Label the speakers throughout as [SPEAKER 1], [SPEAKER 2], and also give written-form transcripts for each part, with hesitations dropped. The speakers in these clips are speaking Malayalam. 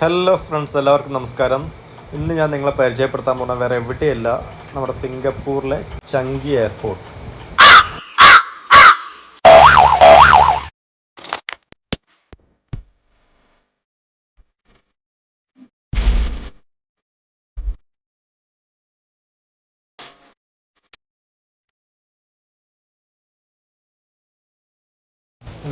[SPEAKER 1] ഹലോ ഫ്രണ്ട്സ്, എല്ലാവർക്കും നമസ്കാരം. ഇന്ന് ഞാൻ നിങ്ങളെ പരിചയപ്പെടുത്താൻ പോകുന്ന വേറെ എവിടെയല്ല, നമ്മുടെ സിംഗപ്പൂരിലെ ചങ്കി എയർപോർട്ട്.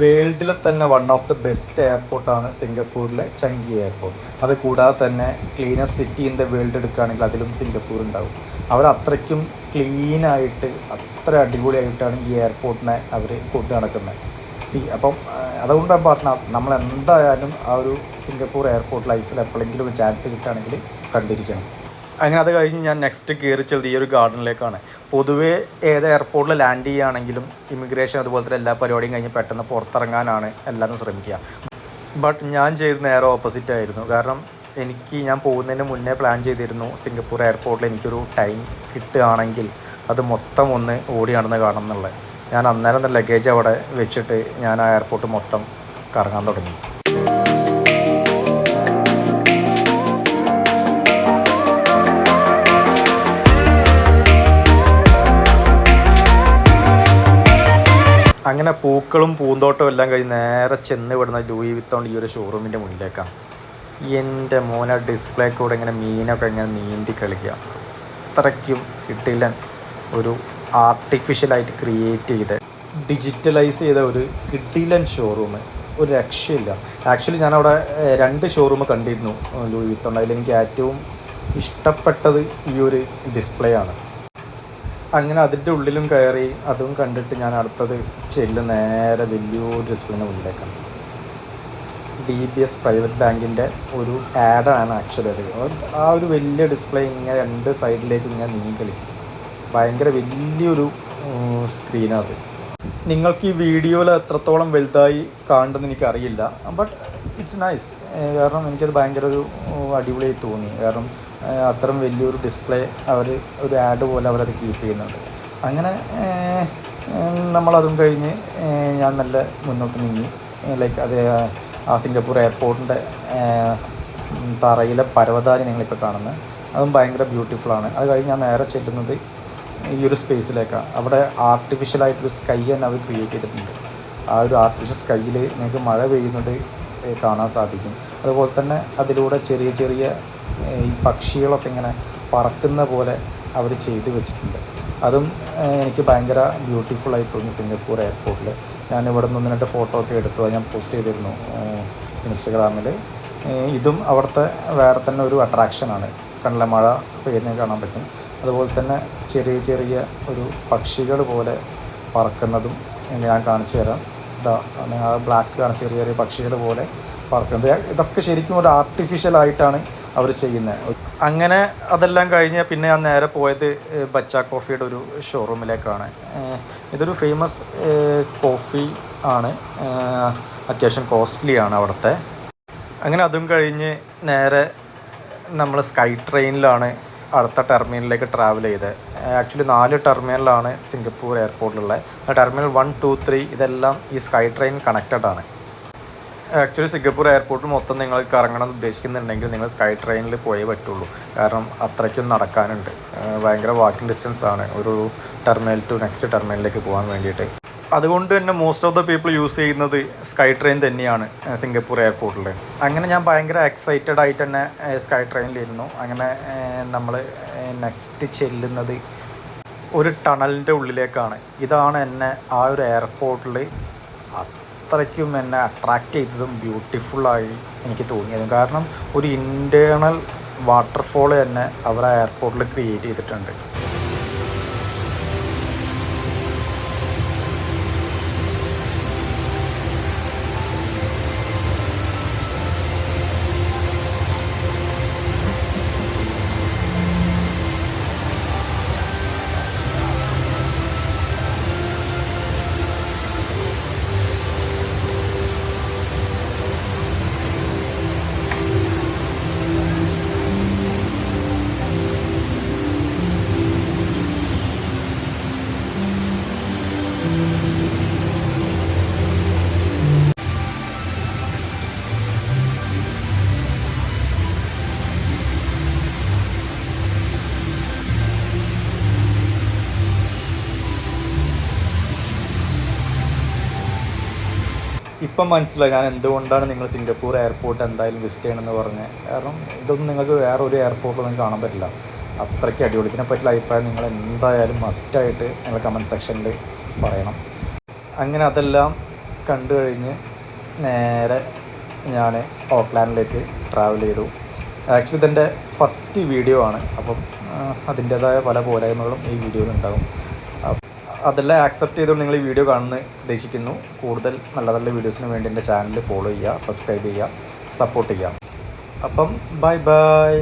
[SPEAKER 1] വേൾഡിലെ തന്നെ വൺ ഓഫ് ദി ബെസ്റ്റ് എയർപോർട്ടാണ് സിംഗപ്പൂരിലെ ചങ്കി എയർപോർട്ട്. അത് കൂടാതെ തന്നെ cleanest city in the world എടുക്കുകയാണെങ്കിൽ അതിലും സിംഗപ്പൂർ ഉണ്ടാവും. അവർ അത്രയ്ക്കും ക്ലീനായിട്ട് അത്ര അടിപൊളിയായിട്ടാണ് ഈ എയർപോർട്ടിനെ അവർ കൊണ്ടു നടക്കുന്നത്. അപ്പം അതുകൊണ്ടാണ് പറഞ്ഞാൽ നമ്മൾ എന്തായാലും ആ ഒരു സിംഗപ്പൂർ എയർപോർട്ട് ലൈഫിൽ എപ്പോഴെങ്കിലും ഒരു ചാൻസ് കിട്ടുകയാണെങ്കിൽ കണ്ടിരിക്കണം. അങ്ങനെ അത് കഴിഞ്ഞ് ഞാൻ നെക്സ്റ്റ് കയറി ചെന്നത് ഈ ഒരു ഗാർഡനിലേക്കാണ്. പൊതുവേ ഏത് എയർപോർട്ടിൽ ലാൻഡ് ചെയ്യുകയാണെങ്കിലും ഇമിഗ്രേഷൻ അതുപോലത്തെ എല്ലാ പരിപാടിയും കഴിഞ്ഞ് പെട്ടെന്ന് പുറത്തിറങ്ങാനാണ് എല്ലാവരും ശ്രമിക്കുക. ബട്ട് ഞാൻ ചെയ്ത് നേരെ ഓപ്പോസിറ്റ് ആയിരുന്നു. കാരണം ഞാൻ പോകുന്നതിന് മുന്നേ പ്ലാൻ ചെയ്തിരുന്നു, സിംഗപ്പൂർ എയർപോർട്ടിൽ എനിക്കൊരു ടൈം കിട്ടുകയാണെങ്കിൽ അത് മൊത്തം ഒന്ന് ഓടി നടന്ന് കാണണം എന്നുള്ളത്. ഞാൻ അന്നേരം ലഗേജ് അവിടെ വെച്ചിട്ട് ഞാൻ ആ എയർപോർട്ട് മൊത്തം കറങ്ങാൻ തുടങ്ങി. അങ്ങനെ പൂക്കളും പൂന്തോട്ടവും എല്ലാം കഴിഞ്ഞ് നേരെ ചെന്ന് വിടുന്ന ലൂയി വിത്തോണ്ട് ഈ ഒരു ഷോറൂമിൻ്റെ മുന്നിലേക്കാണ്. എൻ്റെ മോനെ ഡിസ്പ്ലേ കൂടെ ഇങ്ങനെ മീനൊക്കെ ഇങ്ങനെ നീന്തി കളിക്കുക. അത്രയ്ക്കും കിട്ടില്ല, ഒരു ആർട്ടിഫിഷ്യലായിട്ട് ക്രിയേറ്റ് ചെയ്ത് ഡിജിറ്റലൈസ് ചെയ്ത ഒരു കിട്ടിലൻ ഷോറൂം, ഒരു രക്ഷയില്ല. ആക്ച്വലി ഞാനവിടെ 2 ഷോറൂം കണ്ടിരുന്നു ലൂയി വിത്തോണ്ട്. അതിലെനിക്ക് ഏറ്റവും ഇഷ്ടപ്പെട്ടത് ഈ ഒരു ഡിസ്പ്ലേ ആണ്. അങ്ങനെ അതിൻ്റെ ഉള്ളിലും കയറി അതും കണ്ടിട്ട് ഞാൻ അടുത്തത് നേരെ വലിയൊരു ഡിസ്പ്ലേന് മുന്നിലേക്കാണ്. DBS പ്രൈവറ്റ് ബാങ്കിൻ്റെ ഒരു ആഡാണ് ആക്ച്വലി അത്. ആ ഒരു വലിയ ഡിസ്പ്ലേ ഇങ്ങനെ 2 സൈഡിലേക്ക് ഇങ്ങനെ നീങ്ങി കളിക്കും. ഭയങ്കര വലിയൊരു സ്ക്രീനാണ് അത്. നിങ്ങൾക്ക് ഈ വീഡിയോയിൽ എത്രത്തോളം വലുതായി കാണുമെന്ന് എനിക്കറിയില്ല, ബട്ട് ഇറ്റ്സ് നൈസ്. കാരണം എനിക്കത് ഭയങ്കര ഒരു അടിപൊളിയായി തോന്നി. കാരണം അത്രയും വലിയൊരു ഡിസ്പ്ലേ അവർ ഒരു ആഡ് പോലെ അവരത് കീപ്പ് ചെയ്യുന്നുണ്ട്. അങ്ങനെ നമ്മളതും കഴിഞ്ഞ് ഞാൻ നല്ല മുന്നോട്ട് നീങ്ങി. ലൈക്ക് അത് ആ സിംഗപ്പൂർ എയർപോർട്ടിൻ്റെ തറയിലെ പരവതാനി നിങ്ങളിപ്പോൾ കാണുന്നത്, അതും ഭയങ്കര ബ്യൂട്ടിഫുള്ളാണ്. അത് കഴിഞ്ഞ് ഞാൻ നേരെ ചെല്ലുന്നത് ഈ ഒരു സ്പേസിലേക്കാണ്. അവിടെ ആർട്ടിഫിഷ്യലായിട്ടൊരു സ്കൈ തന്നെ അവർ ക്രിയേറ്റ് ചെയ്തിട്ടുണ്ട്. ആ ഒരു ആർട്ടിഫിഷ്യൽ സ്കൈയിൽ നിങ്ങൾക്ക് മഴ പെയ്യുന്നത് കാണാൻ സാധിക്കും. അതുപോലെ തന്നെ അതിലൂടെ ചെറിയ ചെറിയ ഈ പക്ഷികളൊക്കെ ഇങ്ങനെ പറക്കുന്ന പോലെ അവർ ചെയ്ത് വെച്ചിട്ടുണ്ട്. അതും എനിക്ക് ഭയങ്കര ബ്യൂട്ടിഫുള്ളായി തോന്നി സിംഗപ്പൂർ എയർപോർട്ടിൽ. ഞാൻ ഇവിടെ നിന്ന് 1-2 ഫോട്ടോ ഒക്കെ എടുത്തു, അത് ഞാൻ പോസ്റ്റ് ചെയ്തിരുന്നു ഇൻസ്റ്റഗ്രാമിൽ. ഇതും അവിടുത്തെ വേറെ തന്നെ ഒരു അട്രാക്ഷനാണ്. കണ്ടില്ല, മഴ പെയ്യുന്നത് കാണാൻ പറ്റും. അതുപോലെ തന്നെ ചെറിയ ചെറിയ ഒരു പക്ഷികൾ പോലെ പറക്കുന്നതും ഞാൻ കാണിച്ചു തരാം. ആ ബ്ലാക്ക് കാണാൻ ചെറിയ ചെറിയ പക്ഷികൾ പോലെ പറക്കുന്നത്. ഇതൊക്കെ ശരിക്കും ഒരു ആർട്ടിഫിഷ്യലായിട്ടാണ് അവർ ചെയ്യുന്നത്. അങ്ങനെ അതെല്ലാം കഴിഞ്ഞ് പിന്നെ ഞാൻ നേരെ പോയത് ബച്ച കോഫിയുടെ ഒരു ഷോറൂമിലേക്കാണ്. ഇതൊരു ഫേമസ് കോഫി ആണ്, അത്യാവശ്യം കോസ്റ്റ്ലിയാണ് അവിടുത്തെ. അങ്ങനെ അതും കഴിഞ്ഞ് നേരെ നമ്മൾ സ്കൈ ട്രെയിനിലാണ് അടുത്ത ടെർമിനലിലേക്ക് ട്രാവൽ ചെയ്ത്. ആക്ച്വലി 4 ടെർമിനലാണ് സിംഗപ്പൂർ എയർപോർട്ടിലുള്ളത്. ടെർമിനൽ 1, 2, 3 ഇതെല്ലാം ഈ സ്കൈ ട്രെയിൻ കണക്റ്റഡ് ആണ്. ആക്ച്വലി സിംഗപ്പൂർ എയർപോർട്ട് മൊത്തം നിങ്ങൾ കറങ്ങണം ഉദ്ദേശിക്കുന്നുണ്ടെങ്കിൽ നിങ്ങൾ സ്കൈ ട്രെയിനിൽ പോയേ പറ്റുള്ളൂ. കാരണം അത്രയ്ക്കും നടക്കാനുണ്ട്. ഭയങ്കര വാക്കിംഗ് ഡിസ്റ്റൻസ് ആണ് ഒരു ടെർമിനൽ ടു നെക്സ്റ്റ് ടെർമിനലിലേക്ക് പോകാൻ വേണ്ടിയിട്ട്. അതുകൊണ്ട് തന്നെ most of the people use ചെയ്യുന്നത് സ്കൈ ട്രെയിൻ തന്നെയാണ് സിംഗപ്പൂർ എയർപോർട്ടിൽ. അങ്ങനെ ഞാൻ ഭയങ്കര എക്സൈറ്റഡ് ആയിട്ട് തന്നെ സ്കൈ ട്രെയിനിലിരുന്നു. അങ്ങനെ നമ്മൾ നെക്സ്റ്റ് ചെല്ലുന്നത് ഒരു ടണലിൻ്റെ ഉള്ളിലേക്കാണ്. ഇതാണ് എന്നെ ആ ഒരു എയർപോർട്ടിൽ അത്രയ്ക്കും എന്നെ അട്രാക്റ്റ് ചെയ്തതും ബ്യൂട്ടിഫുള്ളായി എനിക്ക് തോന്നിയതും. കാരണം ഒരു ഇൻറ്റേർണൽ വാട്ടർഫോൾ തന്നെ അവർ ആ എയർപോർട്ടിൽ ക്രിയേറ്റ് ചെയ്തിട്ടുണ്ട്. ഇപ്പം മനസ്സിലായി ഞാൻ എന്തുകൊണ്ടാണ് നിങ്ങൾ സിംഗപ്പൂർ എയർപോർട്ട് എന്തായാലും വിസിറ്റ് ചെയ്യണമെന്ന് പറഞ്ഞത്. കാരണം ഇതൊന്നും നിങ്ങൾക്ക് വേറെ ഒരു എയർപോർട്ടിലൊന്നും കാണാൻ പറ്റില്ല, അത്രയ്ക്ക് അടിപൊളി. ഇതിനെപ്പറ്റിയുള്ള അഭിപ്രായം നിങ്ങൾ എന്തായാലും മസ്റ്റായിട്ട് നിങ്ങൾ കമൻറ്റ് സെക്ഷനിൽ പറയണം. അങ്ങനെ അതെല്ലാം കണ്ടു കഴിഞ്ഞ് നേരെ ഞാൻ ഓക്ലാൻഡിലേക്ക് ട്രാവൽ ചെയ്തു. ആക്ച്വലി ഇതെൻ്റെ ഫസ്റ്റ് വീഡിയോ ആണ്, അപ്പം അതിൻ്റേതായ പല പോരായ്മകളും ഈ വീഡിയോയിൽ ഉണ്ടാകും. അതെല്ലാം ആക്സെപ്റ്റ് ചെയ്തുകൊണ്ട് നിങ്ങൾ ഈ വീഡിയോ കാണുമെന്ന് ഉദ്ദേശിക്കുന്നു. കൂടുതൽ നല്ല നല്ല വീഡിയോസിന് വേണ്ടി എൻ്റെ ചാനൽ ഫോളോ ചെയ്യുക, സബ്സ്ക്രൈബ് ചെയ്യുക, സപ്പോർട്ട് ചെയ്യുക. അപ്പം ബൈ ബൈ.